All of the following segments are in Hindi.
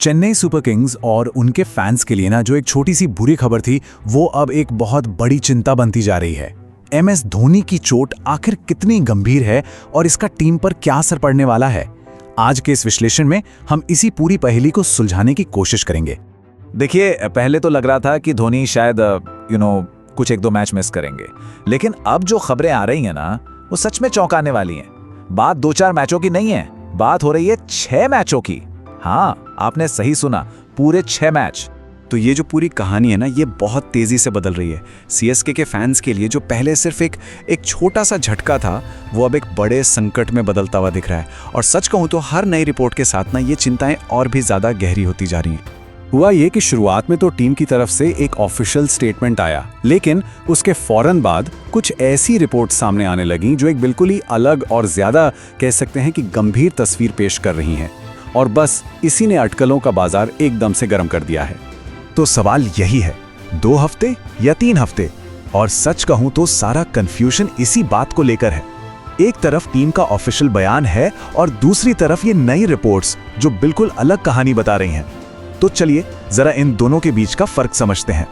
चेन्नई सुपर किंग्स और उनके फैंस के लिए ना जो एक छोटी सी बुरी खबर थी, वो अब एक बहुत बड़ी चिंता बनती जा रही है। MS धोनी की चोट आखिर कितनी गंभीर है और इसका टीम पर क्या असर पड़ने वाला है? आज के इस विश्लेषण में हम इसी पूरी पहेली को सुलझाने की कोशिश करेंगे। देखिए, पहले तो लग रहा था कि धोनी शायद कुछ एक दो मैच मिस करेंगे, लेकिन अब जो खबरें आ रही हैं ना, वो सच में चौंकाने वाली हैं। बात 2-4 मैचों की नहीं है, बात हो रही है 6 मैचों की। हाँ, आपने सही सुना, पूरे 6 मैच। तो ये जो पूरी कहानी है ना, ये बहुत तेजी से बदल रही है। CSK के फैंस के लिए जो पहले सिर्फ एक छोटा सा झटका था, वो अब एक बड़े संकट में बदलता हुआ दिख रहा है। और सच कहूँ तो हर नई रिपोर्ट के साथ ना ये चिंताएं और भी ज्यादा गहरी होती जा रही हैं। हुआ ये कि शुरुआत में तो टीम की तरफ से एक ऑफिशियल स्टेटमेंट आया, लेकिन उसके फौरन बाद कुछ ऐसी रिपोर्ट सामने आने लगीं जो एक बिल्कुल ही अलग और ज्यादा कह सकते हैं कि गंभीर तस्वीर पेश कर रही हैं। और बस इसी ने अटकलों का बाजार एकदम से गर्म कर दिया है। तो सवाल यही है, 2 हफ्ते या 3 हफ्ते? और सच कहूं तो सारा कंफ्यूजन इसी बात को लेकर है। एक तरफ टीम का ऑफिशियल बयान है और दूसरी तरफ ये नई रिपोर्ट्स जो बिल्कुल अलग कहानी बता रही हैं। तो चलिए जरा इन दोनों के बीच का फर्क समझते हैं।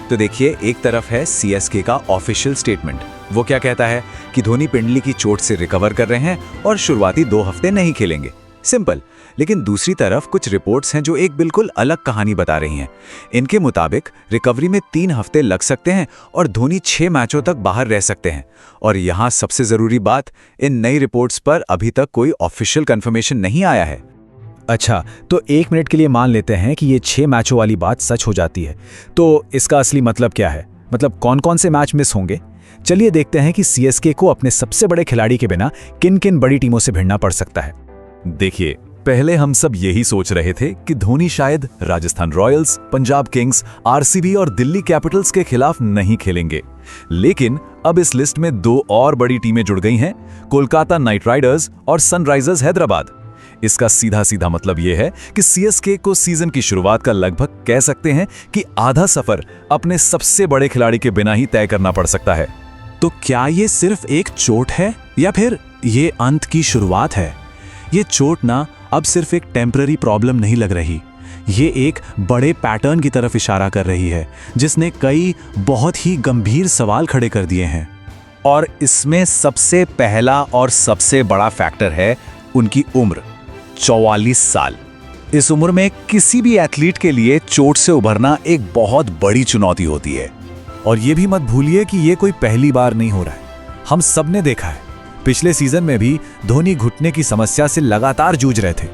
तो देखिए, एक तरफ है CSK का ऑफिशियल स्टेटमेंट। वो क्या कहता है कि धोनी पिंडली की चोट से रिकवर कर रहे हैं और शुरुआती 2 हफ्ते नहीं खेलेंगे। सिंपल। लेकिन दूसरी तरफ कुछ रिपोर्ट्स हैं जो एक बिल्कुल अलग कहानी बता रही हैं। इनके मुताबिक रिकवरी में 3 हफ्ते लग सकते हैं और धोनी 6 मैचों तक बाहर रह सकते हैं। और यहाँ सबसे जरूरी बात, इन नई रिपोर्ट्स पर अभी तक कोई ऑफिशियल कंफर्मेशन नहीं आया है। अच्छा, तो 1 मिनट के लिए मान लेते हैं कि ये 6 मैचों वाली बात सच हो जाती है, तो इसका असली मतलब क्या है? मतलब कौन कौन से मैच मिस होंगे? चलिए देखते हैं कि CSK को अपने सबसे बड़े खिलाड़ी के बिना किन किन बड़ी टीमों से भिड़ना पड़ सकता है। देखिए, पहले हम सब यही सोच रहे थे कि धोनी शायद Rajasthan Royals, Punjab Kings, RCB और दिल्ली कैपिटल्स के खिलाफ नहीं खेलेंगे। लेकिन अब इस लिस्ट में 2 और बड़ी टीमें जुड़ गई हैं, कोलकाता नाइट राइडर्स और सनराइजर्स हैदराबाद। इसका सीधा सीधा मतलब यह है कि CSK को सीजन की शुरुआत का लगभग कह सकते हैं कि आधा सफर अपने सबसे बड़े खिलाड़ी के बिना ही तय करना पड़ सकता है। तो क्या ये सिर्फ एक चोट है या फिर ये अंत की शुरुआत है? ये चोट ना अब सिर्फ एक टेम्पररी प्रॉब्लम नहीं लग रही, ये एक बड़े पैटर्न की तरफ इशारा कर रही है, जिसने कई बहुत ही गंभीर सवाल खड़े कर दिए हैं। और इसमें सबसे पहला और सबसे बड़ा फैक्टर है उनकी उम्र, 44 साल। इस उम्र में किसी भी एथलीट के लिए चोट से उभरना एक बहुत बड़ी चुनौती होती है। और ये भी मत भूलिए कि ये कोई पहली बार नहीं हो रहा है। हम सब ने देखा है, पिछले सीजन में भी धोनी घुटने की समस्या से लगातार जूझ रहे थे।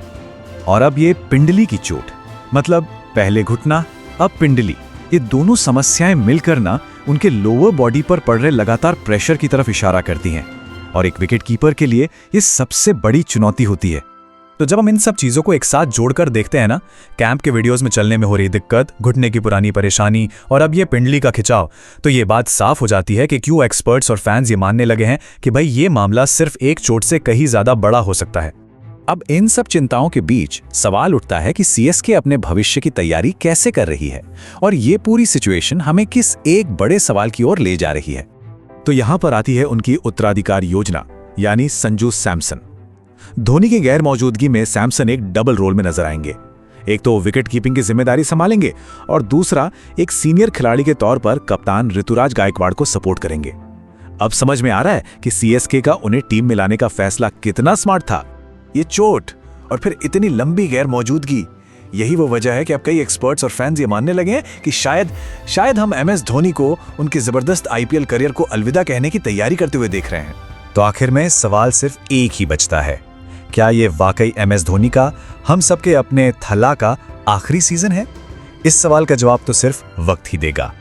और अब ये पिंडली की चोट, मतलब पहले घुटना अब पिंडली, ये दोनों समस्याएं मिलकर ना उनके लोअर बॉडी पर पड़ रहे लगातार प्रेशर की तरफ इशारा करती हैं। और एक विकेट कीपर के लिए ये सबसे बड़ी चुनौती होती है। तो जब हम इन सब चीजों को एक साथ जोड़कर देखते हैं ना, कैंप के वीडियोस में चलने में हो रही दिक्कत, घुटने की पुरानी परेशानी और अब ये पिंडली का खिंचाव, तो ये बात साफ हो जाती है कि क्यों एक्सपर्ट्स और फैंस ये मानने लगे हैं कि भाई ये मामला सिर्फ एक चोट से कहीं ज्यादा बड़ा हो सकता है। अब इन सब चिंताओं के बीच सवाल उठता है कि CSK अपने भविष्य की तैयारी कैसे कर रही है और ये पूरी सिचुएशन हमें किस एक बड़े सवाल की ओर ले जा रही है। तो यहां पर आती है उनकी उत्तराधिकार योजना, यानी संजू सैमसन। धोनी की गैर मौजूदगी में सैमसन एक डबल रोल में नजर आएंगे। एक तो विकेट कीपिंग की जिम्मेदारी संभालेंगे और दूसरा एक सीनियर खिलाड़ी के तौर पर कप्तान ऋतुराज गायकवाड़ को सपोर्ट करेंगे। अब समझ में आ रहा है कि CSK का उन्हें टीम में लाने का फैसला कितना स्मार्ट था। ये चोट और फिर इतनी लंबी गैर मौजूदगी, यही वो वजह है कि अब कई एक्सपर्ट्स और फैंस ये मानने लगे हैं कि शायद हम MS धोनी को उनके जबरदस्त IPL करियर को अलविदा कहने की तैयारी करते हुए देख रहे हैं। तो आखिर में सवाल सिर्फ एक ही बचता है, क्या ये वाकई MS धोनी का, हम सबके अपने थला का आखिरी सीजन है? इस सवाल का जवाब तो सिर्फ वक्त ही देगा।